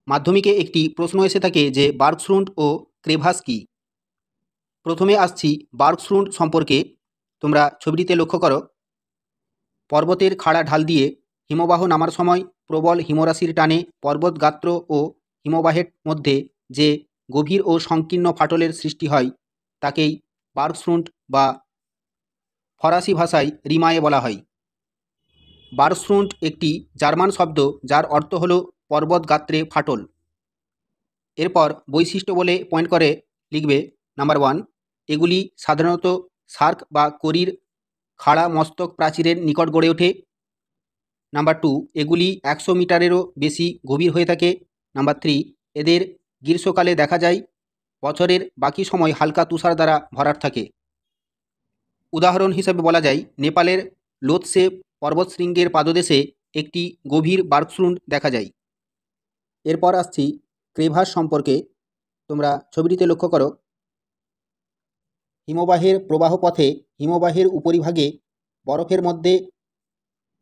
মাধ্যমিকে একটি প্রশ্ন এসে থাকে যে বার্গস্ট্রুন্ড ও ক্রেভাস কী। প্রথমে আসছি বার্গস্ট্রুন্ড সম্পর্কে। তোমরা ছবিটিতে লক্ষ্য করো, পর্বতের খাড়া ঢাল দিয়ে হিমবাহ নামার সময় প্রবল হিমরাশির টানে পর্বত গাত্র ও হিমবাহের মধ্যে যে গভীর ও সংকীর্ণ ফাটলের সৃষ্টি হয় তাকেই বার্গস্ট্রুন্ড বা ফরাসি ভাষায় রিমায়ে বলা হয়। বার্গস্ট্রুন্ড একটি জার্মান শব্দ যার অর্থ হল পর্বত গাত্রে ফাটল। এরপর বৈশিষ্ট্য বলে পয়েন্ট করে লিখবে নাম্বার 1, এগুলি সাধারণত সার্ক বা করির খাড়া মস্তক প্রাচীরের নিকট গড়ে ওঠে। নাম্বার 2, এগুলি 100 মিটারেরও বেশি গভীর হয়ে থাকে। নাম্বার 3, এদের গ্রীষ্মকালে দেখা যায়, বছরের বাকি সময় হালকা তুষার দ্বারা ভরাট থাকে। উদাহরণ হিসেবে বলা যায় নেপালের লোৎসে পর্বতশৃঙ্গের পাদদেশে একটি গভীর বার্গস্ট্রুন্ড দেখা যায়। এরপর আসছি ক্রেভাস সম্পর্কে। তোমরা ছবিটিতে লক্ষ্য করো, হিমবাহের প্রবাহ পথে হিমবাহের উপরিভাগে বরফের মধ্যে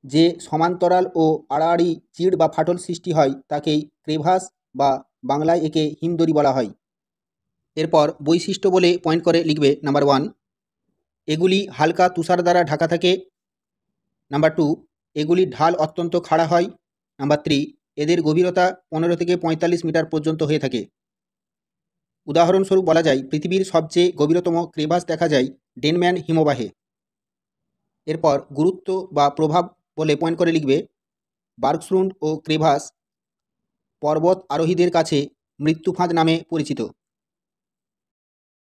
যে সমান্তরাল ও আড়াআড়ি চিড় বা ফাটল সৃষ্টি হয় তাকেই ক্রেভাস বা বাংলায় একে হিমদড়ি বলা হয়। এরপর বৈশিষ্ট্য বলে পয়েন্ট করে লিখবে নাম্বার 1, এগুলি হালকা তুষার দ্বারা ঢাকা থাকে। নাম্বার 2, এগুলির ঢাল অত্যন্ত খাড়া হয়। নাম্বার 3, এদের গভীরতা 15 থেকে 45 মিটার পর্যন্ত হয়ে থাকে। উদাহরণস্বরূপ বলা যায় পৃথিবীর সবচেয়ে গভীরতম ক্রেভাস দেখা যায় ডেনম্যান হিমবাহে। এরপর গুরুত্ব বা প্রভাব বলে পয়েন্ট করে লিখবে বার্গস্ট্রুন্ড ও ক্রেভাস পর্বত আরোহীদের কাছে মৃত্যুফাঁদ নামে পরিচিত।